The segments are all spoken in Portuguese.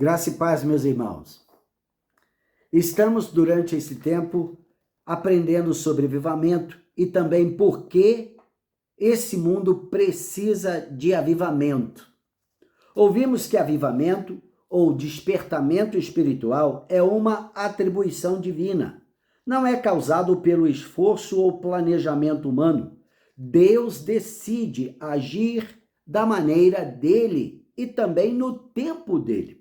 Graça e paz, meus irmãos. Estamos, durante esse tempo, aprendendo sobre avivamento e também por que esse mundo precisa de avivamento. Ouvimos que avivamento ou despertamento espiritual é uma atribuição divina. Não é causado pelo esforço ou planejamento humano. Deus decide agir da maneira dele e também no tempo dele.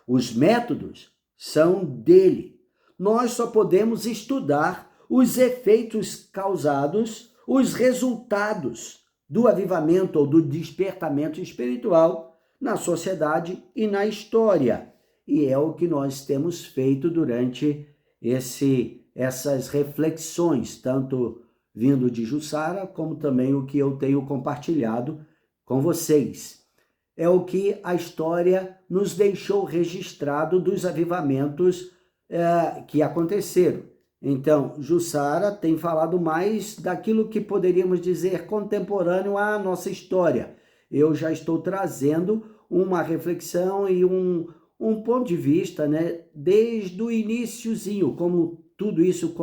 Os métodos são dele. Nós só podemos estudar os efeitos causados, os resultados do avivamento ou do despertamento espiritual na sociedade e na história. E é o que nós temos feito durante essas reflexões, tanto vindo de Jussara, como também o que eu tenho compartilhado com vocês. É o que a história nos deixou registrado dos avivamentos que aconteceram. Então, Jussara tem falado mais daquilo que poderíamos dizer contemporâneo à nossa história. Eu já estou trazendo uma reflexão e um ponto de vista, né, desde o iniciozinho, como tudo isso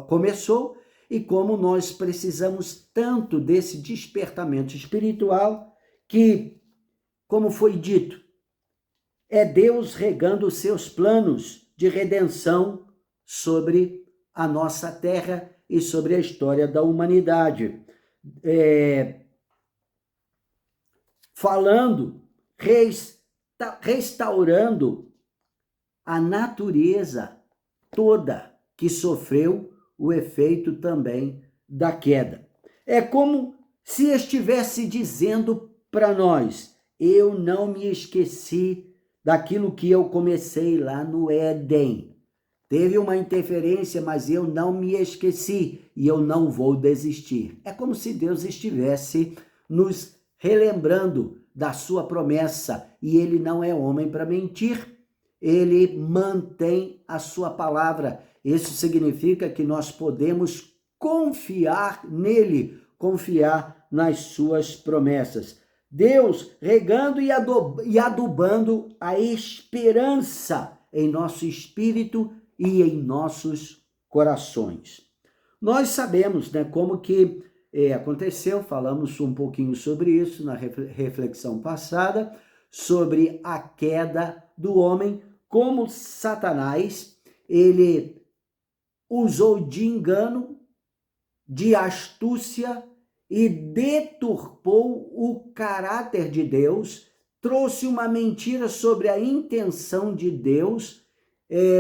começou e como nós precisamos tanto desse despertamento espiritual que, como foi dito, é Deus regando os seus planos de redenção sobre a nossa terra e sobre a história da humanidade. Restaurando a natureza toda que sofreu o efeito também da queda. É como se estivesse dizendo para nós: eu não me esqueci daquilo que eu comecei lá no Éden. Teve uma interferência, mas eu não me esqueci e eu não vou desistir. É como se Deus estivesse nos relembrando da sua promessa, e ele não é homem para mentir. Ele mantém a sua palavra. Isso significa que nós podemos confiar nele, confiar nas suas promessas. Deus regando e adubando a esperança em nosso espírito e em nossos corações. Nós sabemos, né, como que aconteceu, falamos um pouquinho sobre isso na reflexão passada, sobre a queda do homem, como Satanás, ele usou de engano, de astúcia e deturpou o caráter de Deus, trouxe uma mentira sobre a intenção de Deus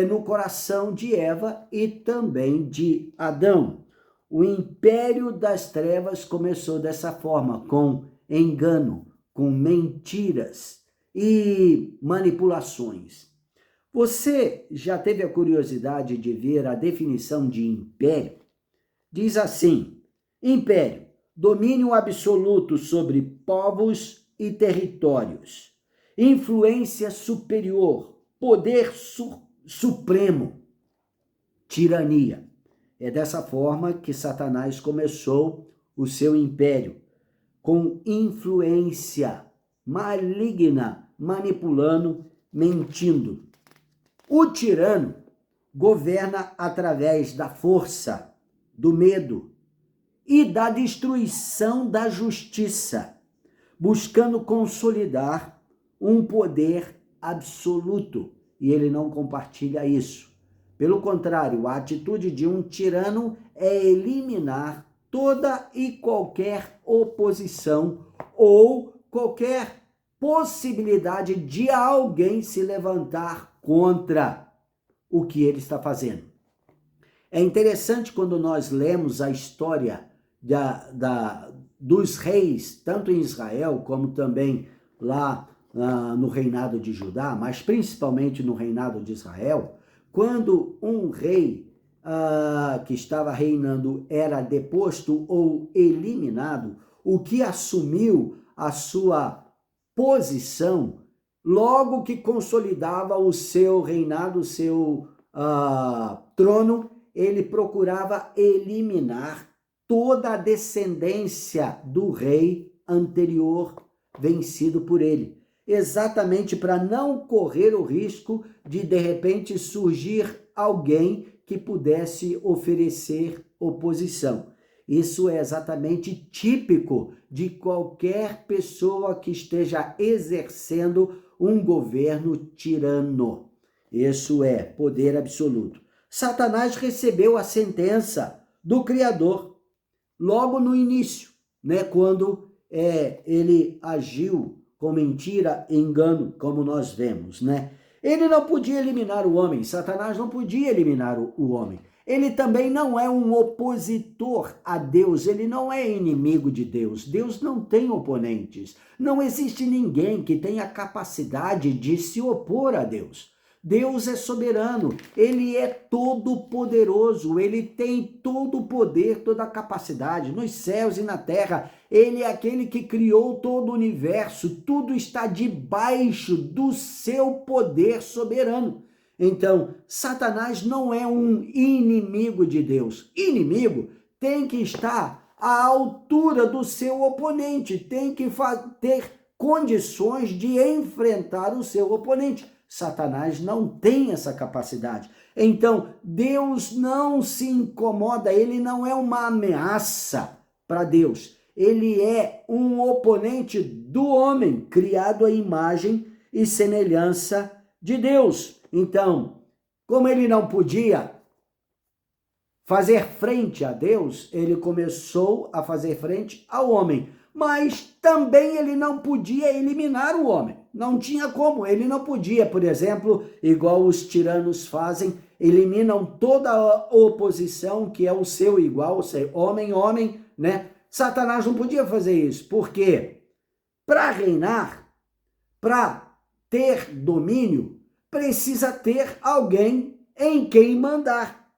no coração de Eva e também de Adão. O império das trevas começou dessa forma, com engano, com mentiras e manipulações. Você já teve a curiosidade de ver a definição de império? Diz assim: império, domínio absoluto sobre povos e territórios, influência superior, poder supremo, tirania. É dessa forma que Satanás começou o seu império, com influência maligna, manipulando, mentindo. O tirano governa através da força, do medo e da destruição da justiça, buscando consolidar um poder absoluto, e ele não compartilha isso. Pelo contrário, a atitude de um tirano é eliminar toda e qualquer oposição ou qualquer possibilidade de alguém se levantar contra o que ele está fazendo. É interessante quando nós lemos a história dos reis, tanto em Israel como também lá no reinado de Judá, mas principalmente no reinado de Israel, quando um rei que estava reinando era deposto ou eliminado, o que assumiu a sua posição, logo que consolidava o seu reinado, o seu trono, ele procurava eliminar toda a descendência do rei anterior vencido por ele. exatamente para não correr o risco de repente surgir alguém que pudesse oferecer oposição. Isso é exatamente típico de qualquer pessoa que esteja exercendo um governo tirano. Isso é poder absoluto. Satanás recebeu a sentença do Criador logo no início, né, quando ele agiu com mentira e engano, como nós vemos, né? Ele não podia eliminar o homem, Satanás não podia eliminar o homem. Ele também não é um opositor a Deus, ele não é inimigo de Deus. Deus não tem oponentes. Não existe ninguém que tenha capacidade de se opor a Deus. Deus é soberano, ele é todo poderoso, ele tem todo o poder, toda a capacidade nos céus e na terra. Ele é aquele que criou todo o universo, tudo está debaixo do seu poder soberano. Então, Satanás não é um inimigo de Deus. Inimigo tem que estar à altura do seu oponente, tem que ter condições de enfrentar o seu oponente. Satanás não tem essa capacidade. Então, Deus não se incomoda, ele não é uma ameaça para Deus. Ele é um oponente do homem, criado à imagem e semelhança de Deus. Então, como ele não podia fazer frente a Deus, ele começou a fazer frente ao homem. Mas também ele não podia eliminar o homem. Não tinha como, ele não podia, por exemplo, igual os tiranos fazem, eliminam toda a oposição que é o seu igual, ou seja, homem, né? Satanás não podia fazer isso. Por quê? Para reinar, para ter domínio, precisa ter alguém em quem mandar.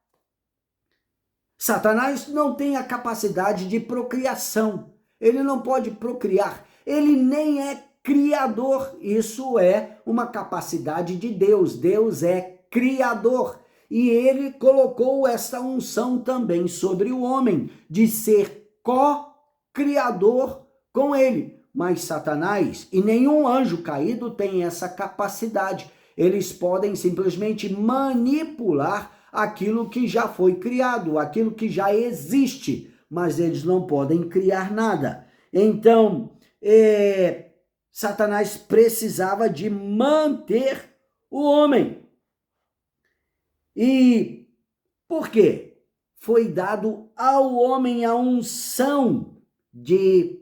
Satanás não tem a capacidade de procriação. Ele não pode procriar. Ele nem é criador. Isso é uma capacidade de Deus. Deus é criador. E ele colocou essa unção também sobre o homem, de ser co-criador com ele. Mas Satanás e nenhum anjo caído tem essa capacidade. Eles podem simplesmente manipular aquilo que já foi criado, aquilo que já existe, mas eles não podem criar nada. Então, Satanás precisava de manter o homem. E por quê? Foi dado ao homem a unção de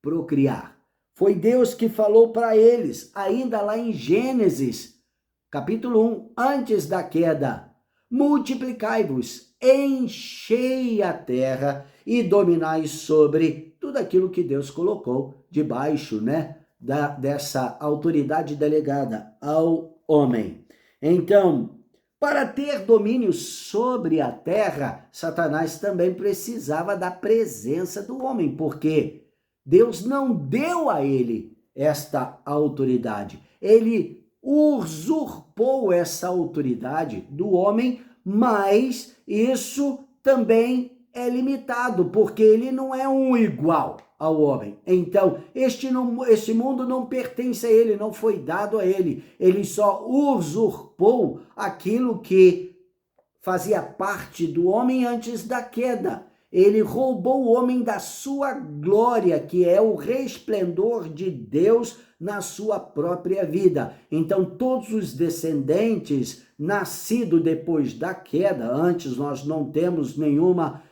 procriar. Foi Deus que falou para eles, ainda lá em Gênesis, capítulo 1, antes da queda: multiplicai-vos, enchei a terra e dominai sobre tudo aquilo que Deus colocou debaixo, né, dessa autoridade delegada ao homem. Então, para ter domínio sobre a terra, Satanás também precisava da presença do homem, porque Deus não deu a ele esta autoridade. Ele usurpou essa autoridade do homem, mas isso também é limitado, porque ele não é um igual ao homem. Então, este mundo não pertence a ele, não foi dado a ele. Ele só usurpou aquilo que fazia parte do homem antes da queda. Ele roubou o homem da sua glória, que é o resplendor de Deus na sua própria vida. Então, todos os descendentes nascidos depois da queda, antes nós não temos nenhuma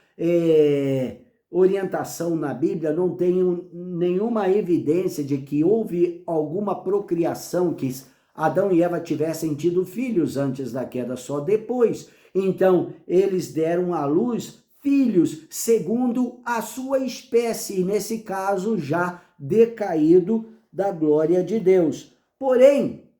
orientação na Bíblia, não tem nenhuma evidência de que houve alguma procriação, que Adão e Eva tivessem tido filhos antes da queda, só depois. Então, eles deram à luz filhos segundo a sua espécie, e nesse caso já decaído da glória de Deus. Porém,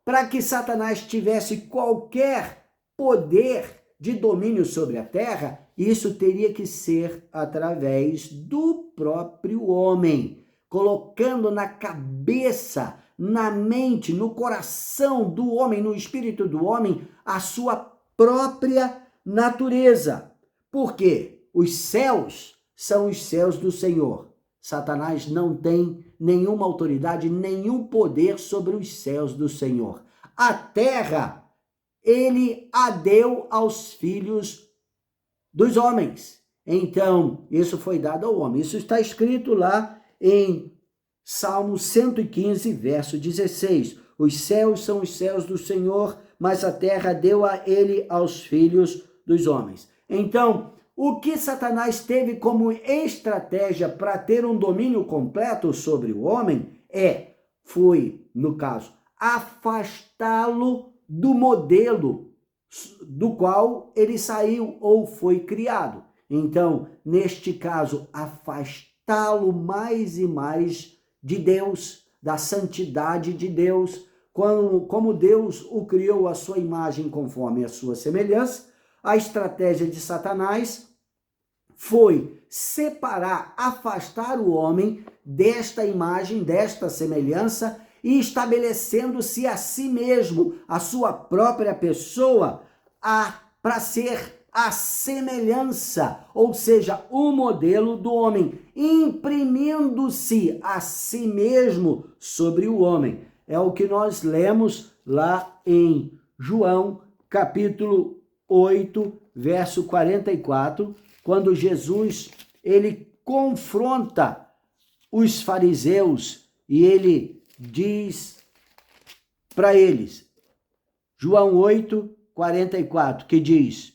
para que Satanás tivesse qualquer poder de domínio sobre a terra, isso teria que ser através do próprio homem, colocando na cabeça, na mente, no coração do homem, no espírito do homem, a sua própria natureza. Porque os céus são os céus do Senhor, Satanás não tem nenhuma autoridade, nenhum poder sobre os céus do Senhor. A terra, ele a deu aos filhos dos homens. Então, isso foi dado ao homem. Isso está escrito lá em Salmo 115, verso 16. Os céus são os céus do Senhor, mas a terra deu a ele aos filhos dos homens. Então, o que Satanás teve como estratégia para ter um domínio completo sobre o homem foi, no caso, afastá-lo do modelo do qual ele saiu ou foi criado. Então, neste caso, afastá-lo mais e mais de Deus, da santidade de Deus, como Deus o criou à sua imagem conforme a sua semelhança. A estratégia de Satanás foi separar, afastar o homem desta imagem, desta semelhança, e estabelecendo-se a si mesmo, a sua própria pessoa, para ser a semelhança, ou seja, o modelo do homem, imprimindo-se a si mesmo sobre o homem. É o que nós lemos lá em João, capítulo 8, verso 44, quando Jesus, ele confronta os fariseus e ele diz para eles, João 8, 44, que diz: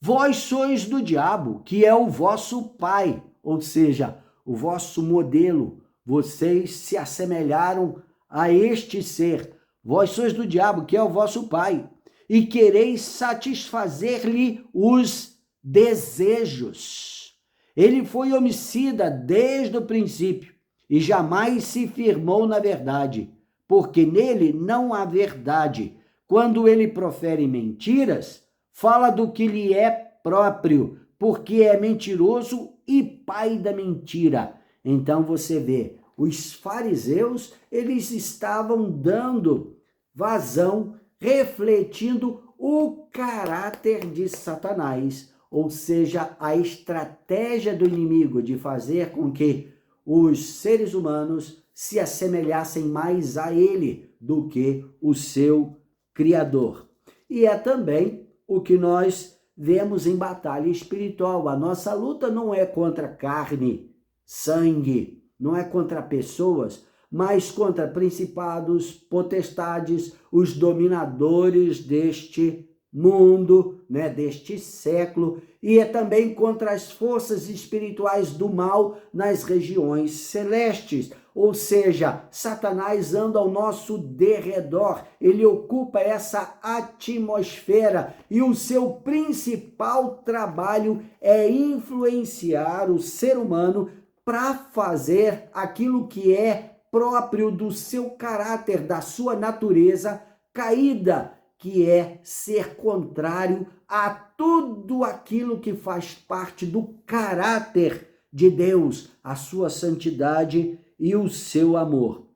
vós sois do diabo, que é o vosso pai, ou seja, o vosso modelo. Vocês se assemelharam a este ser. Vós sois do diabo, que é o vosso pai, e quereis satisfazer-lhe os desejos. Ele foi homicida desde o princípio e jamais se firmou na verdade, porque nele não há verdade. Quando ele profere mentiras, fala do que lhe é próprio, porque é mentiroso e pai da mentira. Então você vê, os fariseus, eles estavam dando vazão, refletindo o caráter de Satanás, ou seja, a estratégia do inimigo de fazer com que os seres humanos se assemelhassem mais a ele do que o seu Criador. E é também o que nós vemos em batalha espiritual. A nossa luta não é contra carne, sangue, não é contra pessoas, mas contra principados, potestades, os dominadores deste mundo, deste século, e é também contra as forças espirituais do mal nas regiões celestes. Ou seja, Satanás anda ao nosso derredor, ele ocupa essa atmosfera e o seu principal trabalho é influenciar o ser humano para fazer aquilo que é próprio do seu caráter, da sua natureza caída, que é ser contrário a tudo aquilo que faz parte do caráter de Deus, a sua santidade e o seu amor.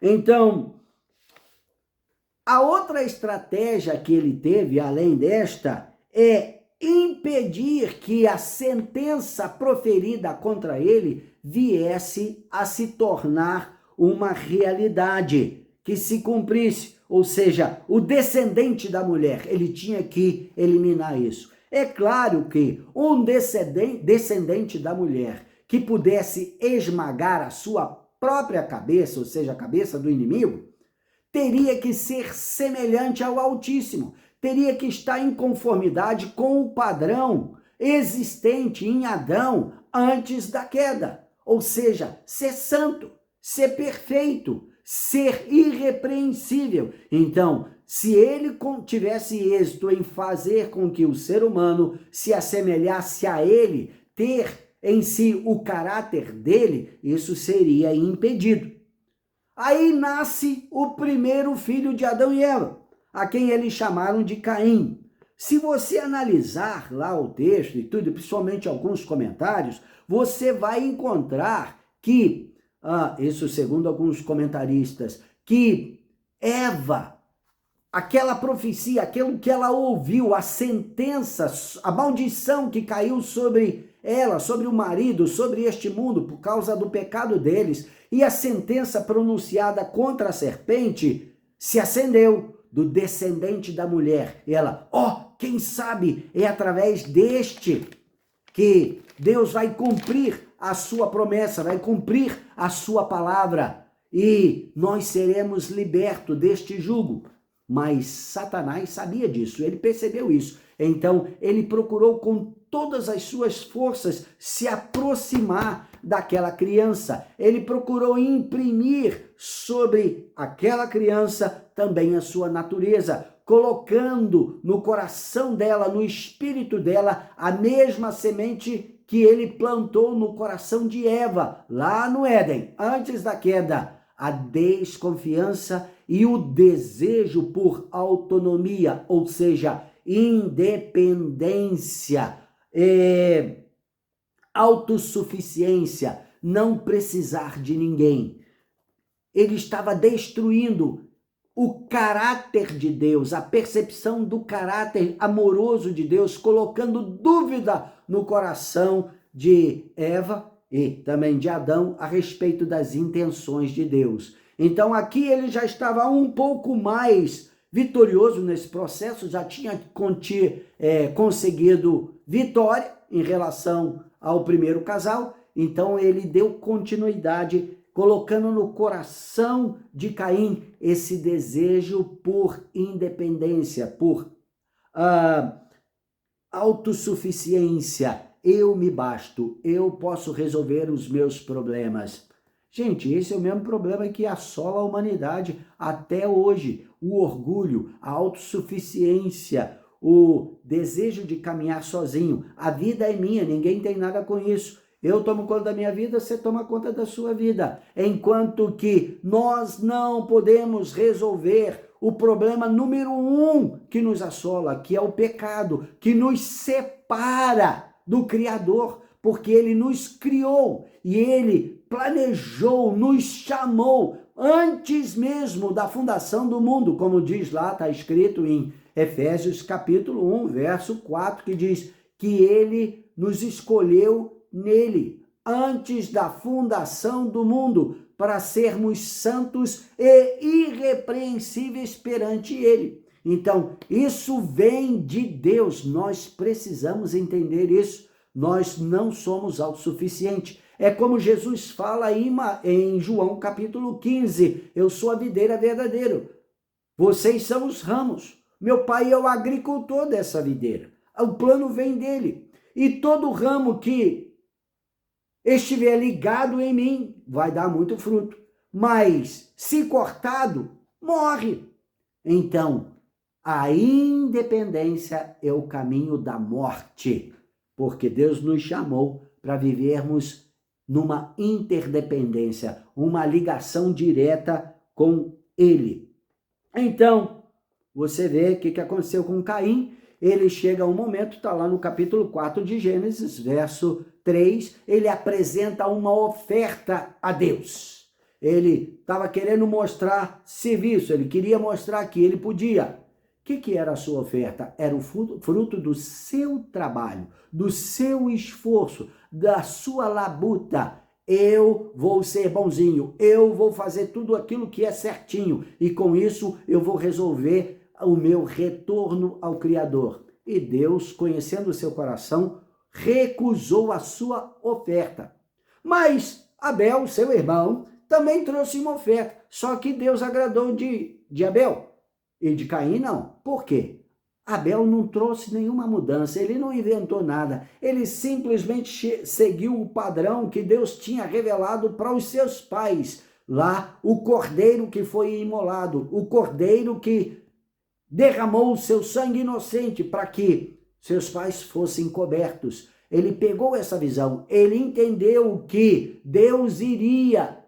Então, a outra estratégia que ele teve, além desta, é impedir que a sentença proferida contra ele viesse a se tornar uma realidade, que se cumprisse. Ou seja, o descendente da mulher, ele tinha que eliminar isso. É claro que um descendente da mulher que pudesse esmagar a sua própria cabeça, ou seja, a cabeça do inimigo, teria que ser semelhante ao Altíssimo, teria que estar em conformidade com o padrão existente em Adão antes da queda, ou seja, ser santo, ser perfeito, ser irrepreensível. Então, se ele tivesse êxito em fazer com que o ser humano se assemelhasse a ele, ter em si o caráter dele, isso seria impedido. Aí nasce o primeiro filho de Adão e Eva, a quem eles chamaram de Caim. Se você analisar lá o texto e tudo, principalmente alguns comentários, você vai encontrar que, isso segundo alguns comentaristas, que Eva, aquela profecia, aquilo que ela ouviu, a sentença, a maldição que caiu sobre ela, sobre o marido, sobre este mundo, por causa do pecado deles. E a sentença pronunciada contra a serpente se acendeu do descendente da mulher. Ela, quem sabe é através deste que Deus vai cumprir a sua promessa, vai cumprir a sua palavra e nós seremos libertos deste jugo. Mas Satanás sabia disso, ele percebeu isso. Então, ele procurou com todas as suas forças se aproximar daquela criança. Ele procurou imprimir sobre aquela criança também a sua natureza, colocando no coração dela, no espírito dela, a mesma semente que ele plantou no coração de Eva, lá no Éden, antes da queda, a desconfiança e o desejo por autonomia, ou seja, independência, autossuficiência, não precisar de ninguém. Ele estava destruindo o caráter de Deus, a percepção do caráter amoroso de Deus, colocando dúvida no coração de Eva e também de Adão a respeito das intenções de Deus. Então aqui ele já estava um pouco mais vitorioso nesse processo, já tinha conseguido vitória em relação ao primeiro casal, então ele deu continuidade, colocando no coração de Caim esse desejo por independência, por autossuficiência. Eu me basto, eu posso resolver os meus problemas. Gente, esse é o mesmo problema que assola a humanidade até hoje. O orgulho, a autossuficiência, o desejo de caminhar sozinho. A vida é minha, ninguém tem nada com isso. Eu tomo conta da minha vida, você toma conta da sua vida. Enquanto que nós não podemos resolver o problema número 1 que nos assola, que é o pecado, que nos separa do Criador, porque ele nos criou e ele planejou, nos chamou antes mesmo da fundação do mundo, como diz lá, está escrito em Efésios capítulo 1, verso 4, que diz que ele nos escolheu nele, antes da fundação do mundo, para sermos santos e irrepreensíveis perante ele. Então, isso vem de Deus, nós precisamos entender isso, nós não somos autossuficientes. É como Jesus fala em João capítulo 15, eu sou a videira verdadeira, vocês são os ramos, meu pai é o agricultor dessa videira, o plano vem dele, e todo ramo que estiver ligado em mim, vai dar muito fruto, mas se cortado, morre. Então, a independência é o caminho da morte, porque Deus nos chamou para vivermos numa interdependência, uma ligação direta com Ele. Então, você vê o que aconteceu com Caim. Ele chega a um momento, está lá no capítulo 4 de Gênesis, verso 3, ele apresenta uma oferta a Deus. Ele estava querendo mostrar serviço, ele queria mostrar que ele podia. O que era a sua oferta? Era o fruto do seu trabalho, do seu esforço, da sua labuta. Eu vou ser bonzinho, eu vou fazer tudo aquilo que é certinho e com isso eu vou resolver o meu retorno ao Criador. E Deus, conhecendo o seu coração, recusou a sua oferta. Mas Abel, seu irmão, também trouxe uma oferta, só que Deus agradou de Abel e de Caim não. Por quê? Abel não trouxe nenhuma mudança, ele não inventou nada, ele simplesmente seguiu o padrão que Deus tinha revelado para os seus pais. Lá, o cordeiro que foi imolado, o cordeiro que derramou o seu sangue inocente para que seus pais fossem cobertos. Ele pegou essa visão, ele entendeu que Deus iria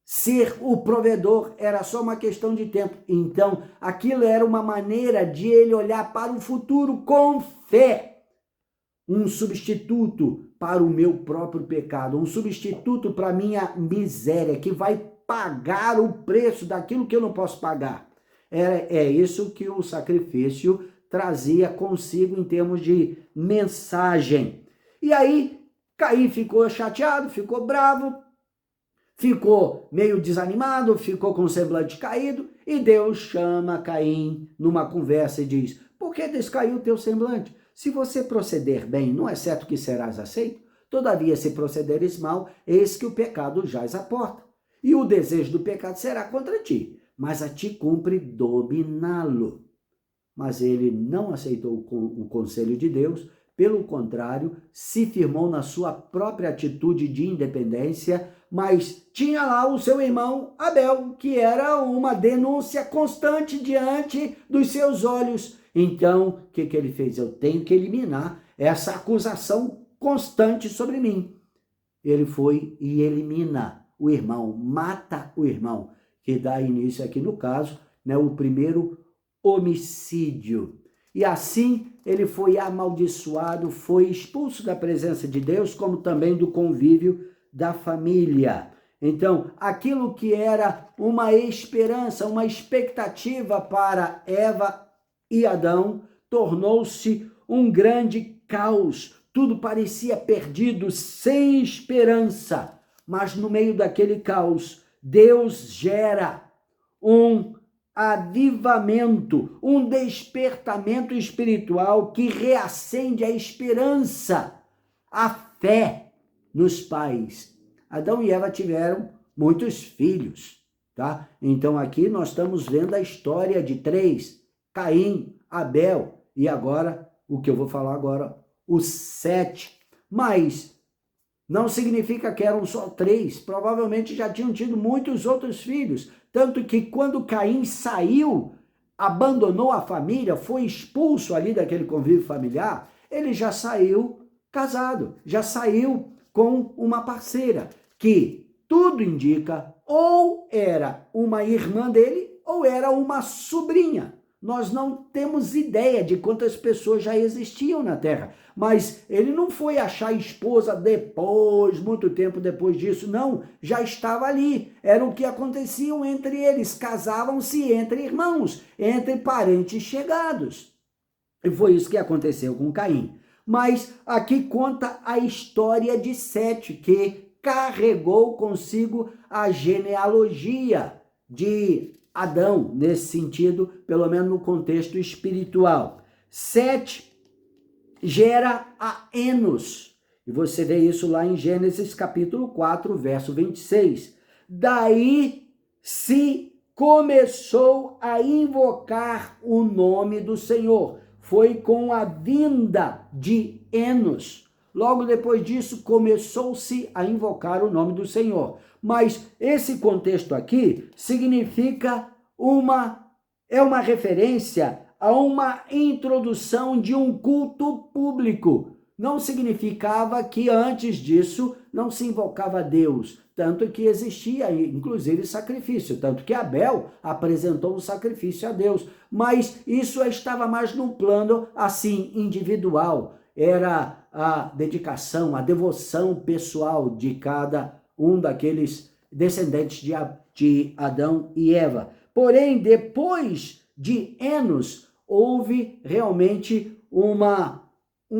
ser o provedor, era só uma questão de tempo. Então, aquilo era uma maneira de ele olhar para o futuro com fé. Um substituto para o meu próprio pecado, um substituto para a minha miséria, que vai pagar o preço daquilo que eu não posso pagar. É isso que o sacrifício trazia consigo em termos de mensagem. E aí Caim ficou chateado, ficou bravo, ficou meio desanimado, ficou com o semblante caído, e Deus chama Caim numa conversa e diz: por que descaiu o teu semblante? Se você proceder bem, não é certo que serás aceito? Todavia, se procederes mal, eis que o pecado jaz à porta. E o desejo do pecado será contra ti, mas a ti cumpre dominá-lo. Mas ele não aceitou o conselho de Deus, pelo contrário, se firmou na sua própria atitude de independência, mas tinha lá o seu irmão Abel, que era uma denúncia constante diante dos seus olhos. Então, o que ele fez? Eu tenho que eliminar essa acusação constante sobre mim. Ele foi e elimina o irmão, mata o irmão, que dá início aqui no caso, né, o primeiro homicídio. E assim ele foi amaldiçoado, foi expulso da presença de Deus, como também do convívio da família. Então, aquilo que era uma esperança, uma expectativa para Eva e Adão, tornou-se um grande caos. Tudo parecia perdido, sem esperança. Mas no meio daquele caos, Deus gera um avivamento, um despertamento espiritual que reacende a esperança, a fé nos pais. Adão e Eva tiveram muitos filhos, tá? Então aqui nós estamos vendo a história de 3, Caim, Abel, e agora, o que eu vou falar agora, os 7. Mas não significa que eram só 3, provavelmente já tinham tido muitos outros filhos, tanto que quando Caim saiu, abandonou a família, foi expulso ali daquele convívio familiar, ele já saiu casado, já saiu com uma parceira, que tudo indica ou era uma irmã dele ou era uma sobrinha. Nós não temos ideia de quantas pessoas já existiam na Terra, mas ele não foi achar esposa depois, muito tempo depois disso, não, já estava ali, era o que acontecia entre eles, casavam-se entre irmãos, entre parentes chegados, e foi isso que aconteceu com Caim. Mas aqui conta a história de Sete, que carregou consigo a genealogia de Adão, nesse sentido, pelo menos no contexto espiritual. Sete gera a Enos, e você vê isso lá em Gênesis capítulo 4, verso 26. Daí se começou a invocar o nome do Senhor. Foi com a vinda de Enos. Logo depois disso, começou-se a invocar o nome do Senhor. Mas esse contexto aqui significa é uma referência a uma introdução de um culto público. Não significava que antes disso não se invocava a Deus, tanto que existia, inclusive, sacrifício, tanto que Abel apresentou um sacrifício a Deus, mas isso estava mais num plano, assim, individual, era a dedicação, a devoção pessoal de cada um daqueles descendentes de Adão e Eva. Porém, depois de Enos, houve realmente uma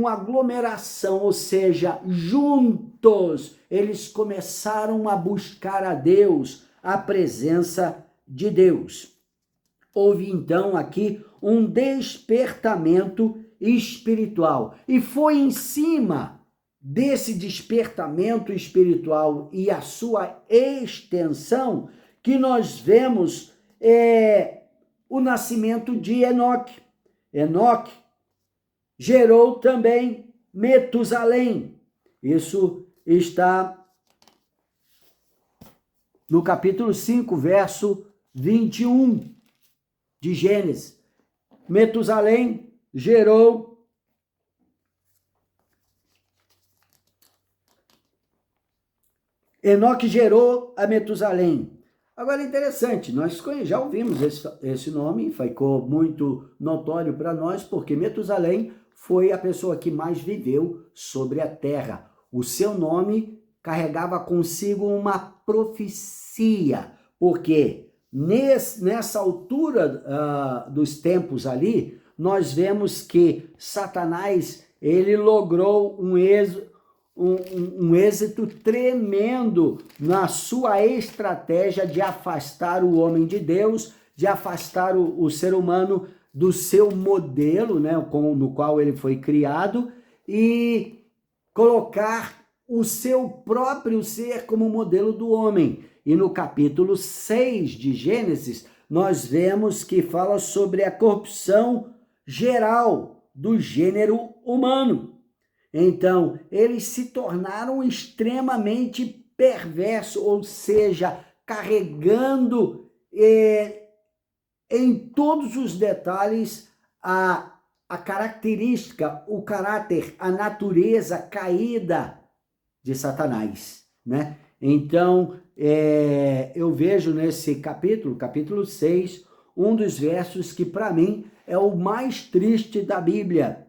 aglomeração, ou seja, juntos, eles começaram a buscar a Deus, a presença de Deus. Houve então aqui um despertamento espiritual, e foi em cima desse despertamento espiritual e a sua extensão que nós vemos o nascimento de Enoque. Enoque gerou também Metusalém. Isso está no capítulo 5, verso 21 de Gênesis. Metusalém gerou Enoque gerou a Metusalém. Agora é interessante, nós já ouvimos esse nome, ficou muito notório para nós, porque Metusalém foi a pessoa que mais viveu sobre a terra. O seu nome carregava consigo uma profecia, porque nessa altura dos tempos ali, nós vemos que Satanás, ele logrou um êxito tremendo na sua estratégia de afastar o homem de Deus, de afastar o ser humano do seu modelo, né, no qual ele foi criado, e colocar o seu próprio ser como modelo do homem. E no capítulo 6 de Gênesis, nós vemos que fala sobre a corrupção geral do gênero humano. Então, eles se tornaram extremamente perversos, ou seja, carregando em todos os detalhes a característica, o caráter, a natureza caída de Satanás, né? Então, eu vejo nesse capítulo 6, um dos versos que para mim é o mais triste da Bíblia.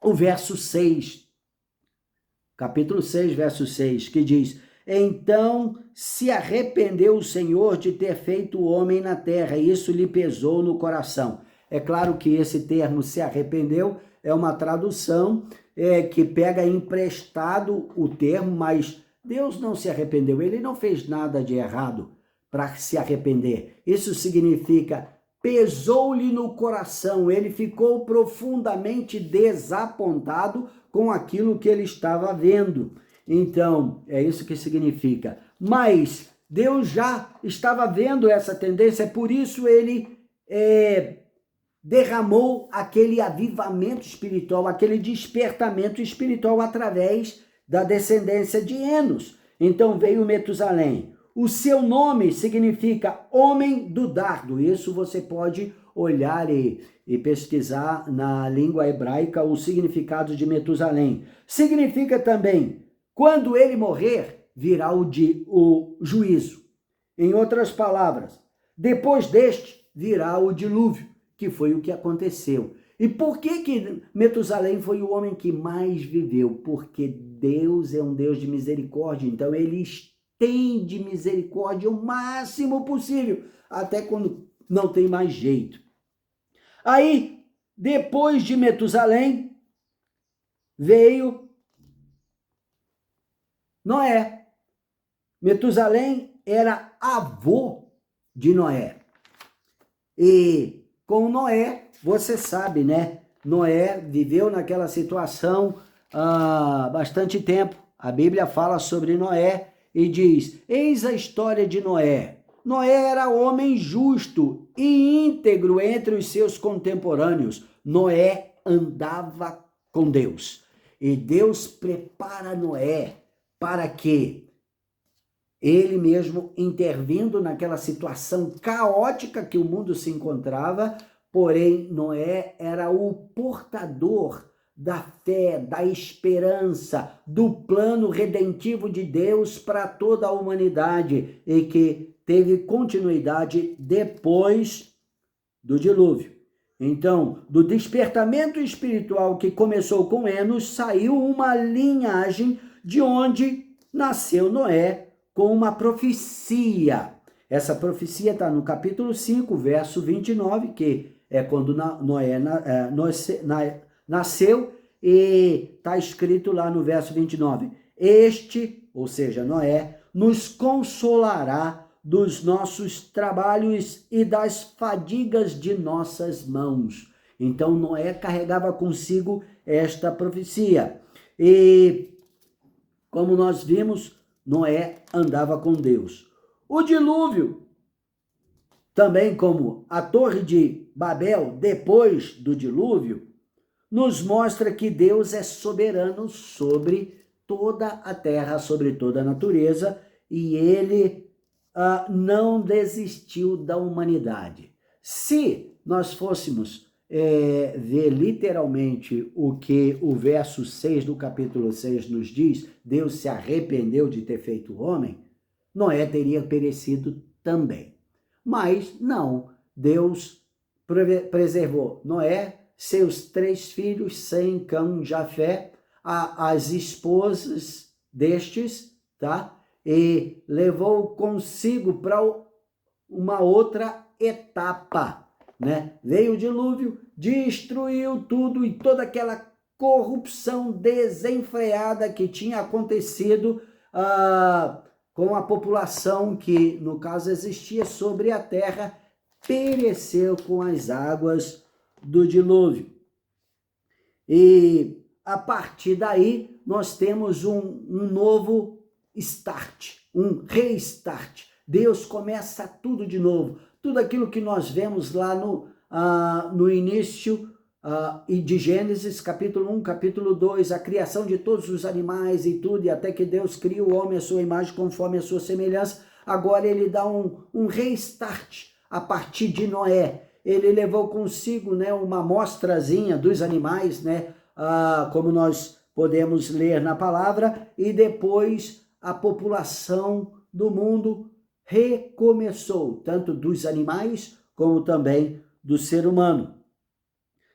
O verso 6, capítulo 6, verso 6, que diz: então se arrependeu o Senhor de ter feito o homem na terra, e isso lhe pesou no coração. É claro que esse termo se arrependeu é uma tradução que pega emprestado o termo, mas Deus não se arrependeu, ele não fez nada de errado para se arrepender. Isso significa pesou-lhe no coração, ele ficou profundamente desapontado com aquilo que ele estava vendo. Então, é isso que significa. Mas Deus já estava vendo essa tendência, é por isso ele derramou aquele avivamento espiritual, aquele despertamento espiritual através da descendência de Enos. Então veio Metusalém. O seu nome significa homem do dardo. Isso você pode olhar e pesquisar na língua hebraica o significado de Metusalém. Significa também, quando ele morrer, virá o juízo. Em outras palavras, depois deste virá o dilúvio, que foi o que aconteceu. E por que Metusalém foi o homem que mais viveu? Porque Deus é um Deus de misericórdia, então ele estende misericórdia o máximo possível, até quando não tem mais jeito. Aí, depois de Metusalém, veio Noé. Metusalém era avô de Noé. E com Noé, você sabe, né? Noé viveu naquela situação há bastante tempo. A Bíblia fala sobre Noé e diz: eis a história de Noé. Noé era homem justo e íntegro entre os seus contemporâneos. Noé andava com Deus. E Deus prepara Noé para que ele mesmo intervindo naquela situação caótica que o mundo se encontrava, porém Noé era o portador da fé, da esperança, do plano redentivo de Deus para toda a humanidade e que teve continuidade depois do dilúvio. Então, do despertamento espiritual que começou com Enos, saiu uma linhagem de onde nasceu Noé, com uma profecia. Essa profecia está no capítulo 5, verso 29, que é quando Noé nasceu, e está escrito lá no verso 29, este, ou seja, Noé, nos consolará dos nossos trabalhos e das fadigas de nossas mãos. Então Noé carregava consigo esta profecia. E como nós vimos, Noé andava com Deus. O dilúvio, também como a Torre de Babel, depois do dilúvio, nos mostra que Deus é soberano sobre toda a terra, sobre toda a natureza, e ele não desistiu da humanidade. Se nós fôssemos ver literalmente o que o verso 6 do capítulo 6 nos diz, Deus se arrependeu de ter feito o homem, Noé teria perecido também. Mas não, Deus preservou Noé, seus 3 filhos, Sem, Cão, Jafé, as esposas destes, tá? E levou consigo para uma outra etapa, né? Veio o dilúvio, destruiu tudo e toda aquela corrupção desenfreada que tinha acontecido com a população que, no caso, existia sobre a terra, pereceu com as águas do dilúvio. E a partir daí nós temos um novo start, um restart. Deus começa tudo de novo. Tudo aquilo que nós vemos lá no início de Gênesis, capítulo 1, capítulo 2, a criação de todos os animais e tudo, e até que Deus cria o homem à sua imagem conforme a sua semelhança. Agora ele dá um restart a partir de Noé. Ele levou consigo, né, uma amostrazinha dos animais, né, como nós podemos ler na palavra, e depois a população do mundo recomeçou, tanto dos animais como também do ser humano.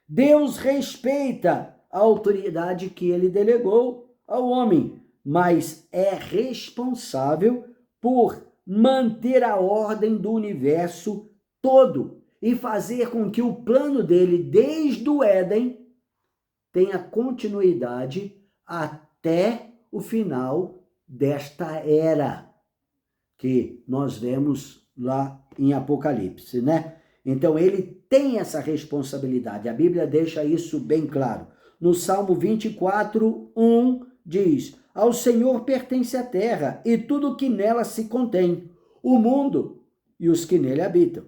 Deus respeita a autoridade que ele delegou ao homem, mas é responsável por manter a ordem do universo todo e fazer com que o plano dele, desde o Éden, tenha continuidade até o final desta era, que nós vemos lá em Apocalipse, né? Então ele tem essa responsabilidade, a Bíblia deixa isso bem claro. No Salmo 24, 1 diz: ao Senhor pertence a terra e tudo que nela se contém, o mundo e os que nele habitam.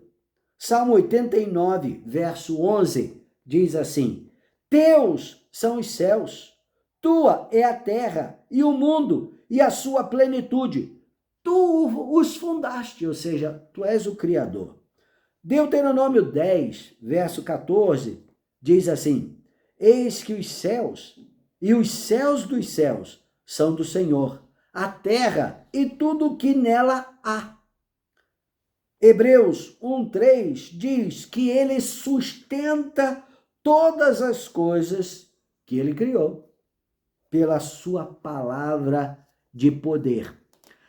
Salmo 89, verso 11, diz assim: teus são os céus, tua é a terra e o mundo e a sua plenitude. Tu os fundaste, ou seja, tu és o Criador. Deuteronômio 10, verso 14, diz assim: eis que os céus e os céus dos céus são do Senhor, a terra e tudo o que nela há. Hebreus 1:3 diz que ele sustenta todas as coisas que ele criou pela sua palavra de poder.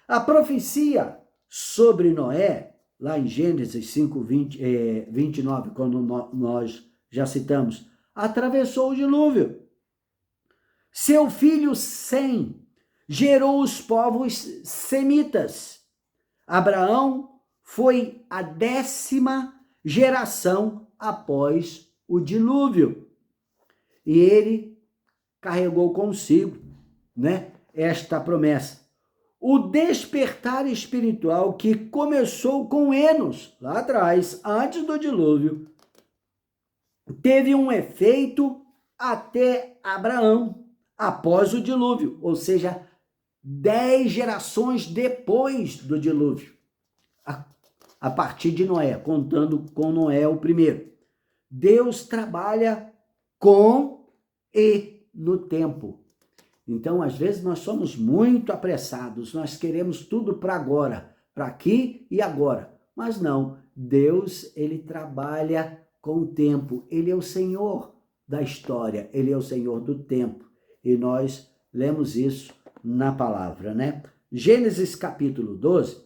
A profecia sobre Noé, lá em Gênesis 5:29, quando nós já citamos, atravessou o dilúvio. Seu filho Sem gerou os povos semitas. Abraão foi a 10ª geração após o dilúvio. E ele carregou consigo, né, esta promessa. O despertar espiritual que começou com Enos, lá atrás, antes do dilúvio, teve um efeito até Abraão, após o dilúvio, ou seja, 10 gerações depois do dilúvio, a partir de Noé, contando com Noé o primeiro. Deus trabalha com e no tempo. Então, às vezes, nós somos muito apressados, nós queremos tudo para agora, para aqui e agora. Mas não, Deus, ele trabalha com o tempo, ele é o Senhor da história, ele é o Senhor do tempo. E nós lemos isso na palavra, né? Gênesis capítulo 12,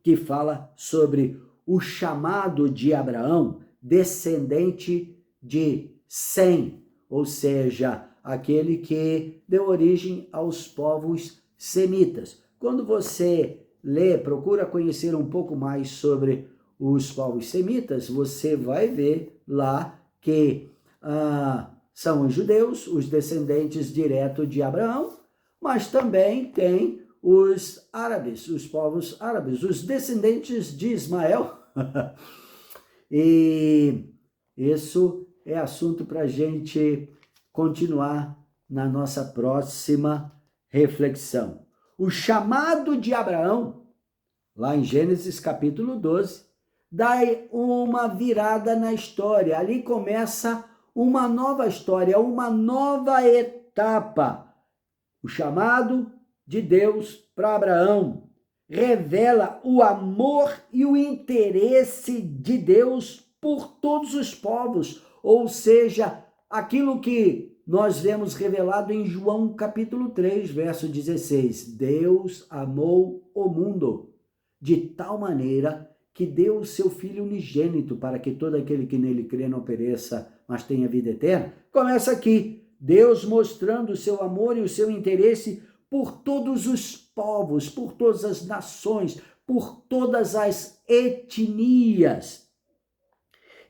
que fala sobre o chamado de Abraão, descendente de Sem, ou seja, aquele que deu origem aos povos semitas. Quando você lê, procura conhecer um pouco mais sobre os povos semitas, você vai ver lá que são os judeus, os descendentes diretos de Abraão, mas também tem os árabes, os povos árabes, os descendentes de Ismael. E isso é assunto para a gente continuar na nossa próxima reflexão. O chamado de Abraão, lá em Gênesis capítulo 12, dá uma virada na história. Ali começa uma nova história, uma nova etapa. O chamado de Deus para Abraão revela o amor e o interesse de Deus por todos os povos, ou seja, aquilo que nós vemos revelado em João capítulo 3, verso 16. Deus amou o mundo de tal maneira que deu o seu Filho unigênito para que todo aquele que nele crê não pereça, mas tenha vida eterna. Começa aqui, Deus mostrando o seu amor e o seu interesse por todos os povos, por todas as nações, por todas as etnias.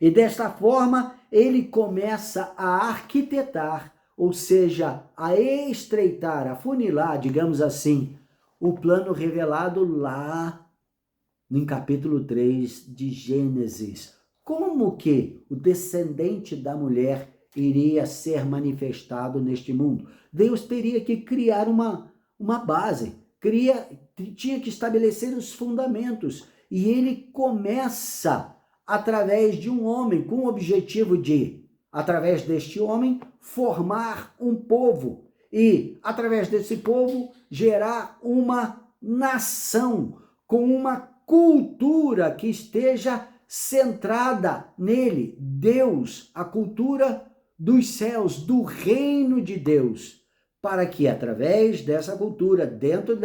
E desta forma, ele começa a arquitetar, ou seja, a estreitar, a funilar, digamos assim, o plano revelado lá no capítulo 3 de Gênesis. Como que o descendente da mulher iria ser manifestado neste mundo? Deus teria que criar uma base, tinha que estabelecer os fundamentos. E ele começa através de um homem, com o objetivo de, através deste homem, formar um povo. E, através desse povo, gerar uma nação com uma cultura que esteja centrada nele, Deus, a cultura dos céus, do reino de Deus, para que através dessa cultura, dentro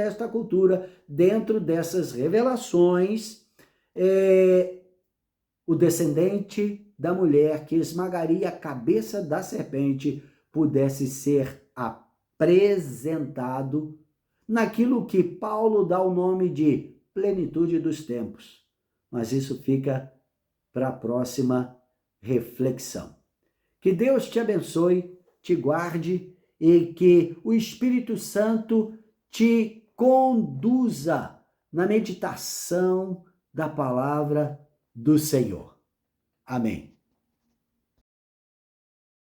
dessas revelações, o descendente da mulher que esmagaria a cabeça da serpente pudesse ser apresentado naquilo que Paulo dá o nome de plenitude dos tempos. Mas isso fica para a próxima reflexão. Que Deus te abençoe, te guarde e que o Espírito Santo te conduza na meditação da palavra do Senhor. Amém.